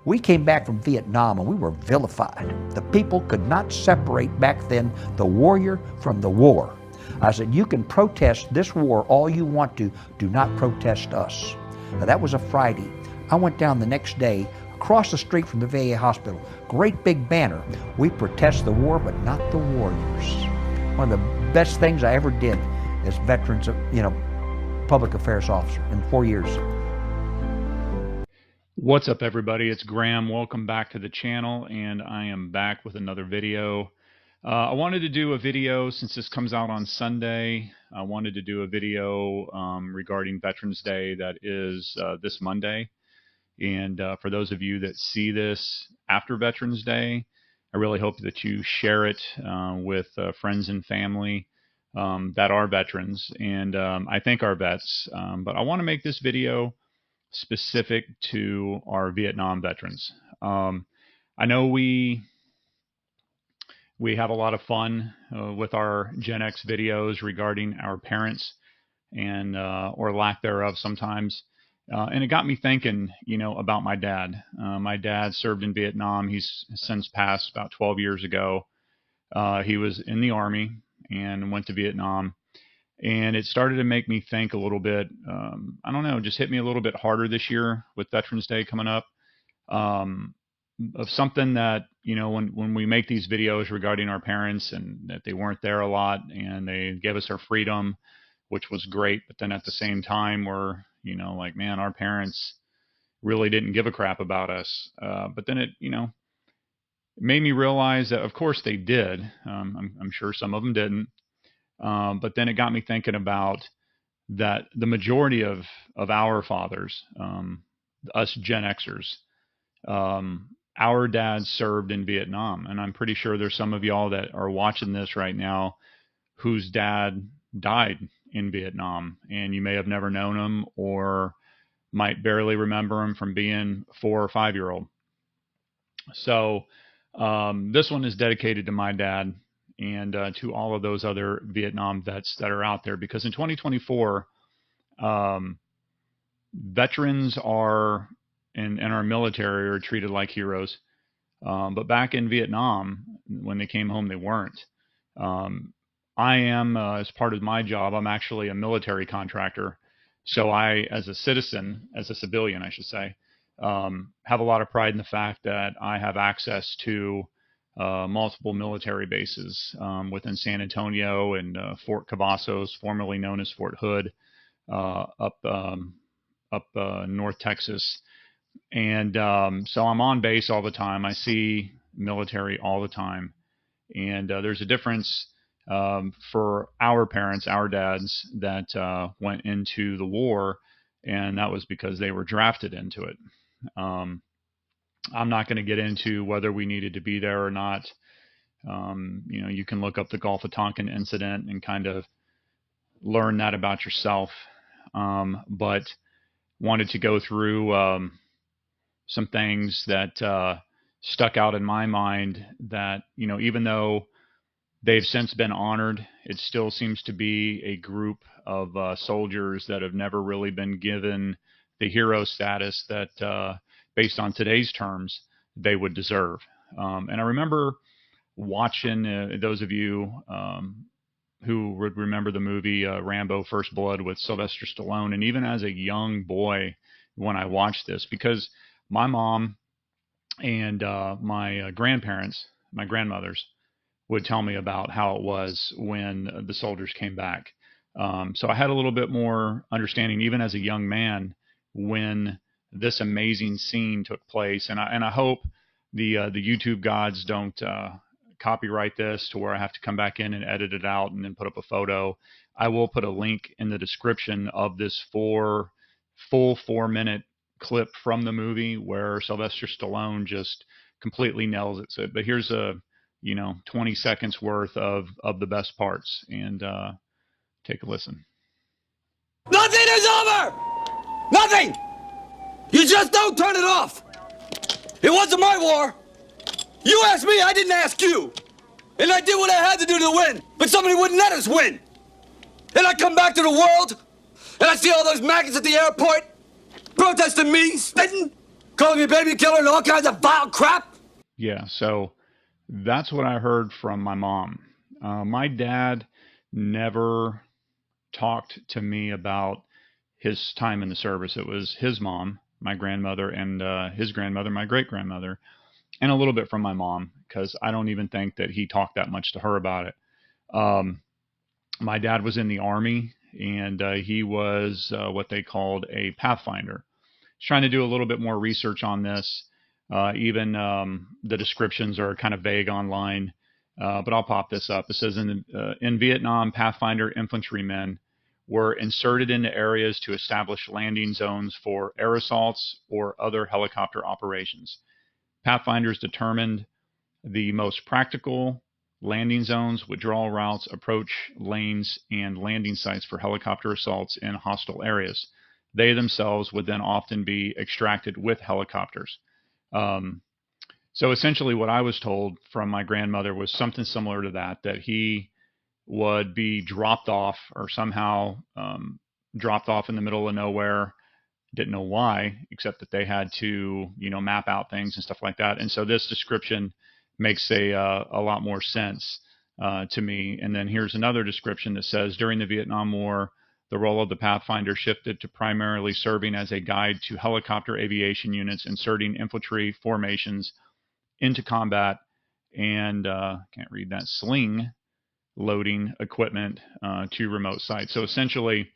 We came back from Vietnam and we were vilified. The people could not separate back then the warrior from the war. I said, you can protest this war all you want to, do not protest us. Now, that was a Friday. I went down the next day, across the street from the VA hospital, great big banner, we protest the war but not the warriors. One of the best things I ever did as veterans, public affairs officer in 4 years. What's up, everybody? It's Graham. Welcome back to the channel, and I am back with another video. I wanted to do a video since this comes out on Sunday. I wanted to do a video regarding Veterans Day that is this Monday. And for those of you that see this after Veterans Day, I really hope that you share it with friends and family that are veterans. And I thank our vets, but I want to make this video specific to our Vietnam veterans. I know we have a lot of fun with our Gen X videos regarding our parents and or lack thereof sometimes. And it got me thinking, about my dad. My dad served in Vietnam. He's since passed about 12 years ago. He was in the Army and went to Vietnam. And it started to make me think a little bit, I don't know, just hit me a little bit harder this year with Veterans Day coming up, of something that, when we make these videos regarding our parents and that they weren't there a lot and they gave us our freedom, which was great. But then at the same time, we're, like, man, our parents really didn't give a crap about us. But then it made me realize that, of course, they did. I'm sure some of them didn't. But then it got me thinking about that the majority of our fathers, us Gen Xers, our dads served in Vietnam. And I'm pretty sure there's some of y'all that are watching this right now whose dad died in Vietnam. And you may have never known him or might barely remember him from being 4 or 5 year old. So this one is dedicated to my dad and to all of those other Vietnam vets that are out there, because in 2024, veterans are and our military are treated like heroes. But back in Vietnam, when they came home, they weren't. I am, as part of my job, I'm actually a military contractor. So I, as a citizen, as a civilian, I should say, have a lot of pride in the fact that I have access to multiple military bases within San Antonio and Fort Cavazos, formerly known as Fort Hood, up North Texas. And so I'm on base all the time. I see military all the time. And there's a difference for our parents, our dads, that went into the war, and that was because they were drafted into it. I'm not going to get into whether we needed to be there or not. You can look up the Gulf of Tonkin incident and kind of learn that about yourself. But wanted to go through some things that stuck out in my mind that, even though they've since been honored, it still seems to be a group of soldiers that have never really been given the hero status that based on today's terms, they would deserve. And I remember watching, those of you who would remember the movie Rambo First Blood with Sylvester Stallone, and even as a young boy when I watched this, because my mom and my grandparents, my grandmothers, would tell me about how it was when the soldiers came back. So I had a little bit more understanding, even as a young man, when this amazing scene took place. And I hope the YouTube gods don't copyright this to where I have to come back in and edit it out and then put up a photo. I will put a link in the description of this full 4-minute clip from the movie where Sylvester Stallone just completely nails it. So, but here's a 20 seconds worth of the best parts, and take a listen. Nothing is over! Nothing! You just don't turn it off! It wasn't my war! You asked me, I didn't ask you! And I did what I had to do to win, but somebody wouldn't let us win! And I come back to the world, and I see all those maggots at the airport protesting me, spitting, Calling me baby killer and all kinds of vile crap? Yeah, so that's what I heard from my mom. My dad never talked to me about his time in the service. It was his mom, my grandmother, and his grandmother, my great grandmother, and a little bit from my mom, because I don't even think that he talked that much to her about it. Um, my dad was in the Army, and he was what they called a pathfinder. Trying to do a little bit more research on this. Even the descriptions are kind of vague online, but I'll pop this up. It says in Vietnam, Pathfinder infantrymen were inserted into areas to establish landing zones for air assaults or other helicopter operations. Pathfinders determined the most practical landing zones, withdrawal routes, approach lanes, and landing sites for helicopter assaults in hostile areas. They themselves would then often be extracted with helicopters. Um, so essentially, what I was told from my grandmother was something similar to that, that he would be dropped off or somehow dropped off in the middle of nowhere. Didn't know why, except that they had to, map out things and stuff like that. And so this description makes a lot more sense to me. And then here's another description that says during the Vietnam War, the role of the Pathfinder shifted to primarily serving as a guide to helicopter aviation units, inserting infantry formations into combat, and can't read that, sling loading equipment to remote sites. So essentially,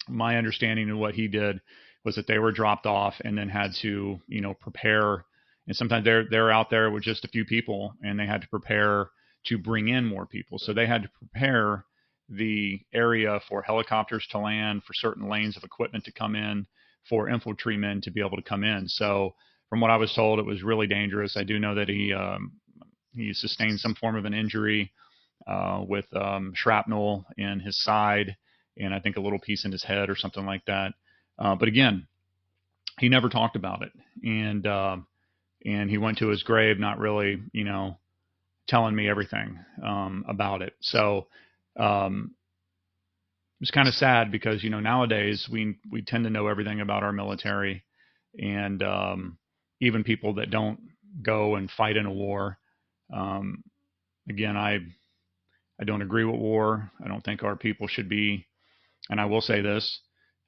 my understanding of what he did was that they were dropped off and then had to, prepare. And sometimes they're out there with just a few people, and they had to prepare to bring in more people. So they had to prepare the area for helicopters to land, for certain lanes of equipment to come in, for infantrymen to be able to come in. So from what I was told, it was really dangerous. I do know that he sustained some form of an injury with shrapnel in his side, and I think a little piece in his head or something like that. But again, he never talked about it, and he went to his grave not really, telling me everything about it. So it's kind of sad because nowadays we tend to know everything about our military, and even people that don't go and fight in a war. Again, I don't agree with war. I don't think our people should be, and I will say this,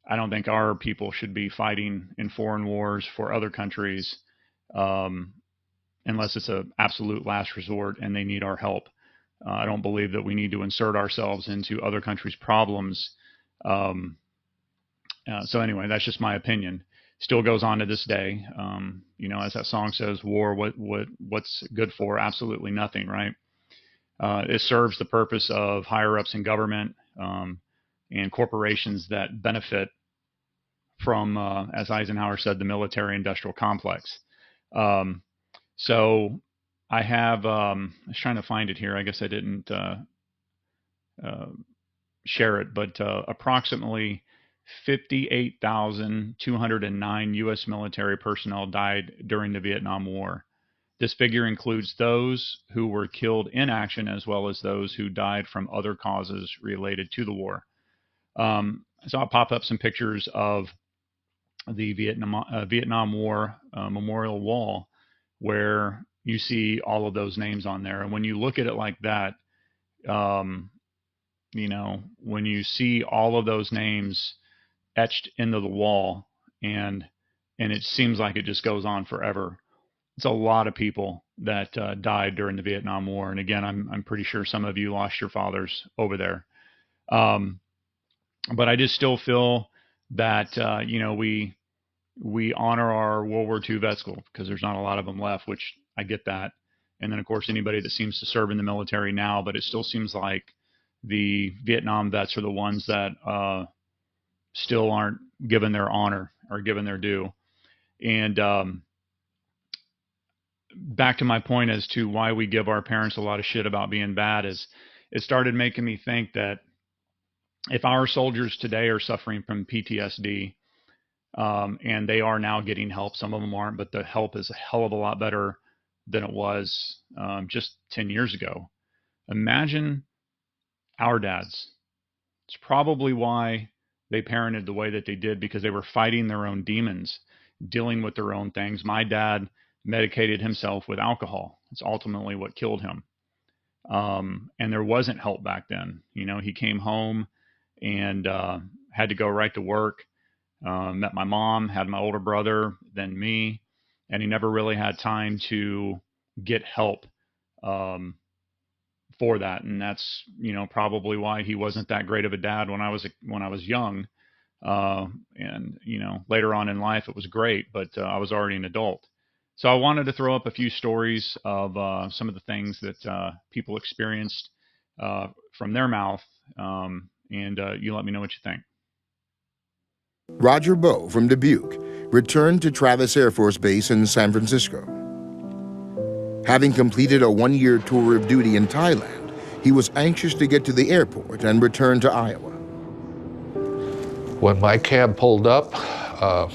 I don't think our people should be fighting in foreign wars for other countries unless it's an absolute last resort and they need our help. I don't believe that we need to insert ourselves into other countries' problems. So anyway, that's just my opinion. Still goes on to this day. As that song says, war, what's good for? Absolutely nothing, right? It serves the purpose of higher ups in government and corporations that benefit from, as Eisenhower said, the military-industrial complex. So I have, I was trying to find it here. I guess I didn't share it, but approximately 58,209 U.S. military personnel died during the Vietnam War. This figure includes those who were killed in action as well as those who died from other causes related to the war. So I'll pop up some pictures of the Vietnam War memorial wall where you see all of those names on there. And when you look at it like that, when you see all of those names etched into the wall, and it seems like it just goes on forever. It's a lot of people that died during the Vietnam War, and again, I'm pretty sure some of you lost your fathers over there. But I just still feel that we honor our World War II vets because there's not a lot of them left, which I get that. And then of course anybody that seems to serve in the military now, but it still seems like the Vietnam vets are the ones that still aren't given their honor or given their due. And back to my point as to why we give our parents a lot of shit about being bad is it started making me think that if our soldiers today are suffering from PTSD, and they are now getting help, some of them aren't, but the help is a hell of a lot better than it was just 10 years ago. Imagine our dads. It's probably why they parented the way that they did, because they were fighting their own demons. dealing with their own things. My dad medicated himself with alcohol. It's ultimately what killed him. And there wasn't help back then. You know, he came home and had to go right to work. Met my mom, had my older brother, then me, and he never really had time to get help for that. And that's, you know, probably why he wasn't that great of a dad when I was young. And you know, later on in life, it was great, but I was already an adult. So I wanted to throw up a few stories of some of the things that people experienced from their mouth, and you let me know what you think. Roger Bowe from Dubuque returned to Travis Air Force Base in San Francisco. Having completed a 1-year tour of duty in Thailand, he was anxious to get to the airport and return to Iowa. When my cab pulled up, a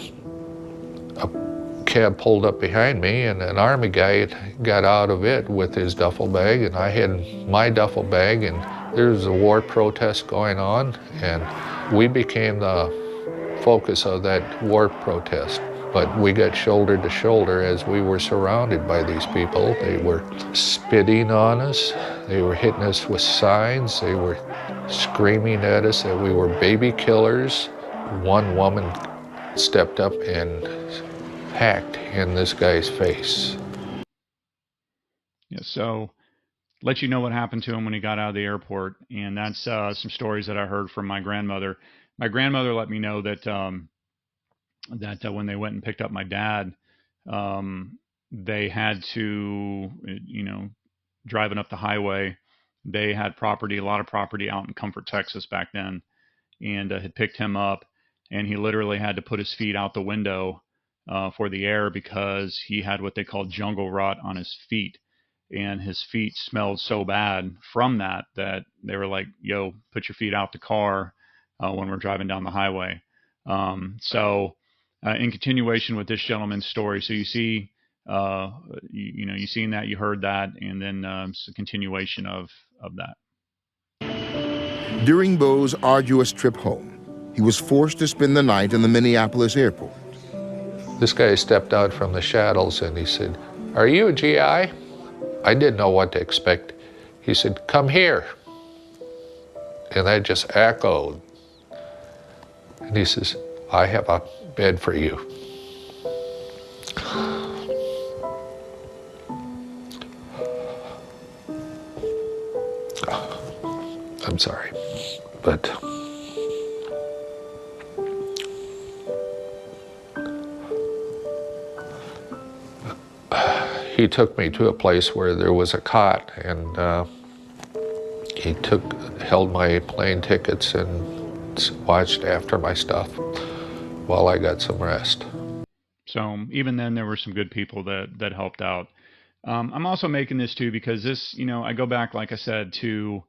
cab pulled up behind me, and an Army guy got out of it with his duffel bag, and I had my duffel bag, and there was a war protest going on, and we became the focus of that war protest. But we got shoulder to shoulder as we were surrounded by these people. They were spitting on us, they were hitting us with signs, they were screaming at us that we were baby killers. One woman stepped up and hacked in this guy's face. Yeah, so let you know what happened to him when he got out of the airport, and that's some stories that I heard from my grandmother. My grandmother let me know that when they went and picked up my dad, they had to, you know, driving up the highway, they had property, a lot of property out in Comfort, Texas back then, and had picked him up, and he literally had to put his feet out the window for the air because he had what they call jungle rot on his feet. And his feet smelled so bad from that they were like, yo, put your feet out the car when we're driving down the highway. In continuation with this gentleman's story, so you see, you seen that, you heard that, and then it's a continuation of that. During Bowe's arduous trip home, he was forced to spend the night in the Minneapolis airport. This guy stepped out from the shadows and he said, "Are you a GI?" I didn't know what to expect. He said, "Come here." And I just echoed. And he says, "I have a bed for you." I'm sorry, but he took me to a place where there was a cot, and he held my plane tickets and watched after my stuff while I got some rest. So even then, there were some good people that helped out. I'm also making this too because this, I go back, like I said, to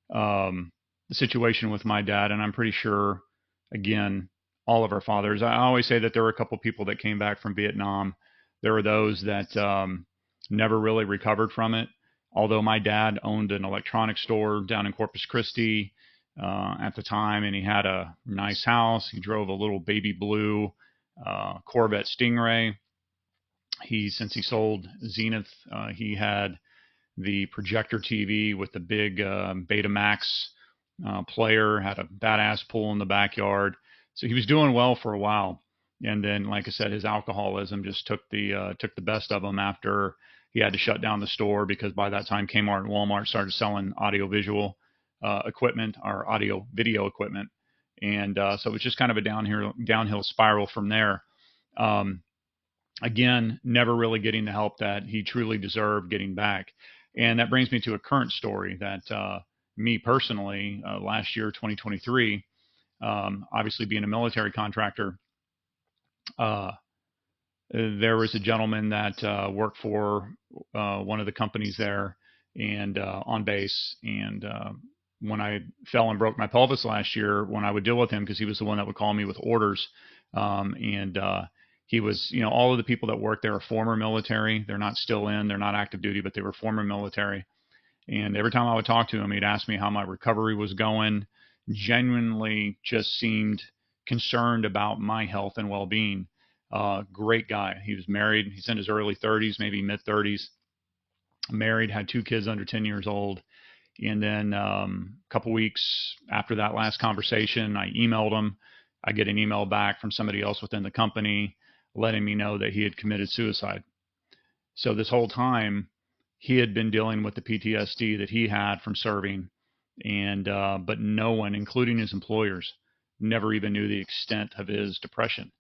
the situation with my dad, and I'm pretty sure, again, all of our fathers. I always say that there were a couple people that came back from Vietnam. There were those that never really recovered from it. Although my dad owned an electronics store down in Corpus Christi at the time, and he had a nice house. He drove a little baby blue Corvette Stingray. Since he sold Zenith, he had the projector TV with the big Betamax player, had a badass pool in the backyard. So he was doing well for a while. And then, like I said, his alcoholism just took the best of him after he had to shut down the store, because by that time Kmart and Walmart started selling audio-visual equipment, or audio-video equipment. And so it was just kind of a downhill spiral from there. Again, never really getting the help that he truly deserved getting back. And that brings me to a current story that me personally, last year, 2023, obviously being a military contractor, there was a gentleman that worked for one of the companies there and on base. And when I fell and broke my pelvis last year, when I would deal with him, because he was the one that would call me with orders, he was, all of the people that work there are former military. They're not still in, they're not active duty, but they were former military. And every time I would talk to him, he'd ask me how my recovery was going, genuinely just seemed concerned about my health and well-being. Great guy. He was married. He's in his early 30s, maybe mid 30s. Married, had 2 kids under 10 years old. And then a couple weeks after that last conversation, I emailed him. I get an email back from somebody else within the company letting me know that he had committed suicide. So this whole time, he had been dealing with the PTSD that he had from serving, and but no one, including his employers, never even knew the extent of his depression.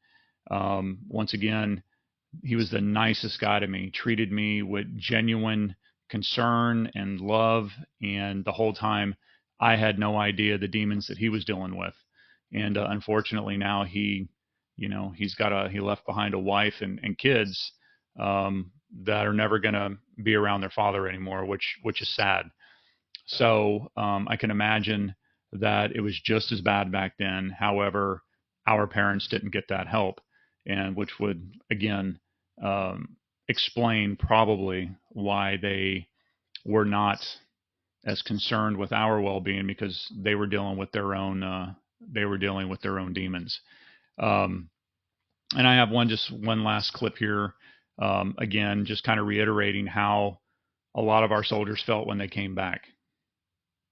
Once again, he was the nicest guy to me, treated me with genuine concern and love, and the whole time I had no idea the demons that he was dealing with. And unfortunately now he left behind a wife and kids that are never going to be around their father anymore, which is sad. So I can imagine that it was just as bad back then. However, our parents didn't get that help, and which would again explain probably why they were not as concerned with our well-being, because they were dealing with their own demons. And I have one last clip here. Again, just kind of reiterating how a lot of our soldiers felt when they came back.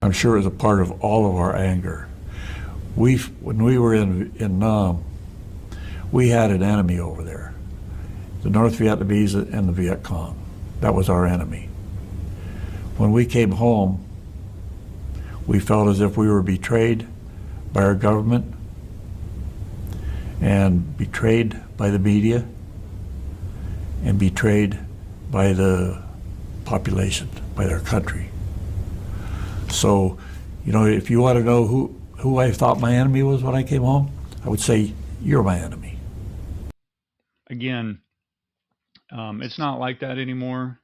I'm sure it was a part of all of our anger. When we were in Vietnam, we had an enemy over there, the North Vietnamese and the Viet Cong. That was our enemy. When we came home, we felt as if we were betrayed by our government and betrayed by the media and betrayed by the population, by their country. So, if you want to know who I thought my enemy was when I came home, I would say, you're my enemy. Again, it's not like that anymore.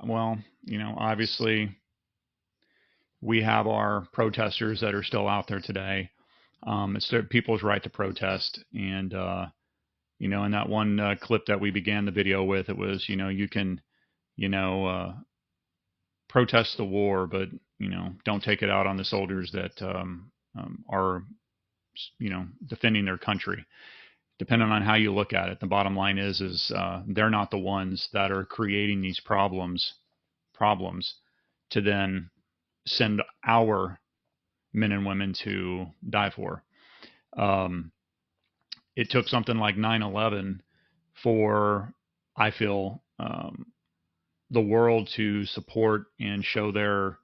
Well, obviously we have our protesters that are still out there today. It's their people's right to protest. And, in that one clip that we began the video with, it was, you can, protest the war, but, don't take it out on the soldiers that are, defending their country. Depending on how you look at it, the bottom line is they're not the ones that are creating these problems to then send our men and women to die for. It took something like 9/11 for, I feel, the world to support and show their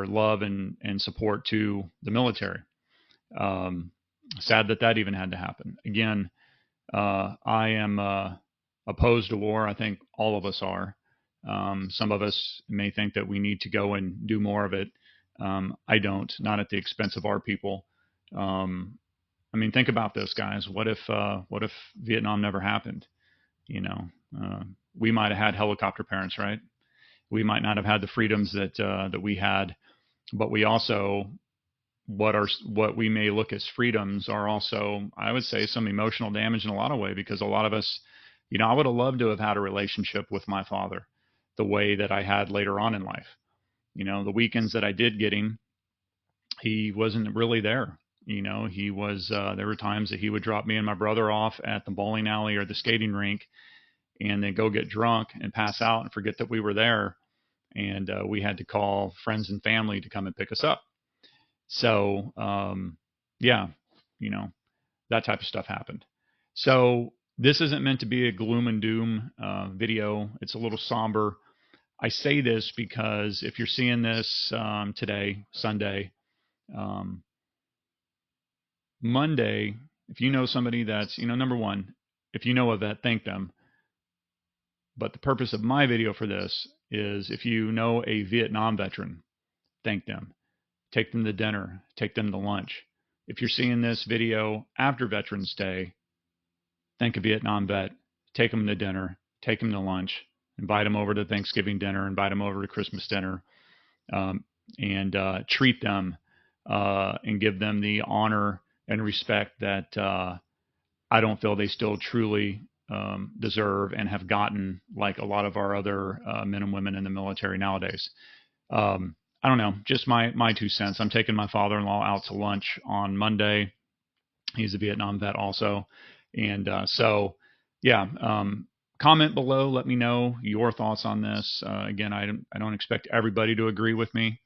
love and support to the military. Sad that even had to happen. Again, I am opposed to war. I think all of us are. Some of us may think that we need to go and do more of it. I don't, not at the expense of our people. Think about this, guys. What if Vietnam never happened? We might have had helicopter parents, right? We might not have had the freedoms that we had, but we also, what we may look as freedoms are also, I would say, some emotional damage in a lot of ways, because a lot of us, I would have loved to have had a relationship with my father the way that I had later on in life. The weekends that I did get him, he wasn't really there. He was, there were times that he would drop me and my brother off at the bowling alley or the skating rink and then go get drunk and pass out and forget that we were there. And we had to call friends and family to come and pick us up. So, that type of stuff happened. So this isn't meant to be a gloom and doom video. It's a little somber. I say this because if you're seeing this today, Sunday, Monday, if you know somebody that's, number one, if you know a vet, thank them. But the purpose of my video for this is if you know a Vietnam veteran, thank them. Take them to dinner, take them to lunch. If you're seeing this video after Veterans Day, thank a Vietnam vet, take them to dinner, take them to lunch, invite them over to Thanksgiving dinner, invite them over to Christmas dinner, and treat them and give them the honor and respect that I don't feel they still truly deserve and have gotten, like a lot of our other men and women in the military nowadays. I don't know, just my 2 cents. I'm taking my father-in-law out to lunch on Monday. He's a Vietnam vet also. And yeah, comment below. Let me know your thoughts on this. Again, I don't expect everybody to agree with me.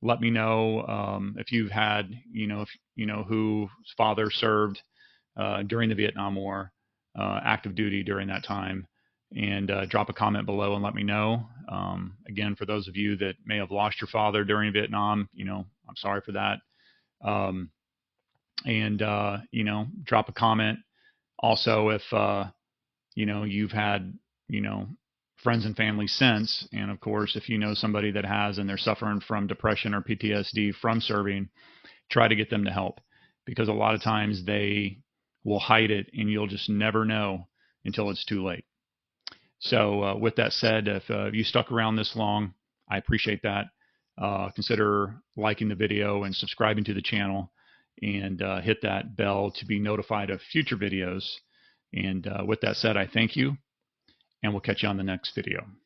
Let me know if you've had, whose father served during the Vietnam War, active duty during that time, and drop a comment below and let me know. Again, for those of you that may have lost your father during Vietnam, I'm sorry for that. And drop a comment. Also, if you've had friends and family since, and of course, if you know somebody that has and they're suffering from depression or PTSD from serving, try to get them to help, because a lot of times they will hide it and you'll just never know until it's too late. So with that said, if you stuck around this long, I appreciate that. Consider liking the video and subscribing to the channel, and hit that bell to be notified of future videos. And with that said, I thank you, and we'll catch you on the next video.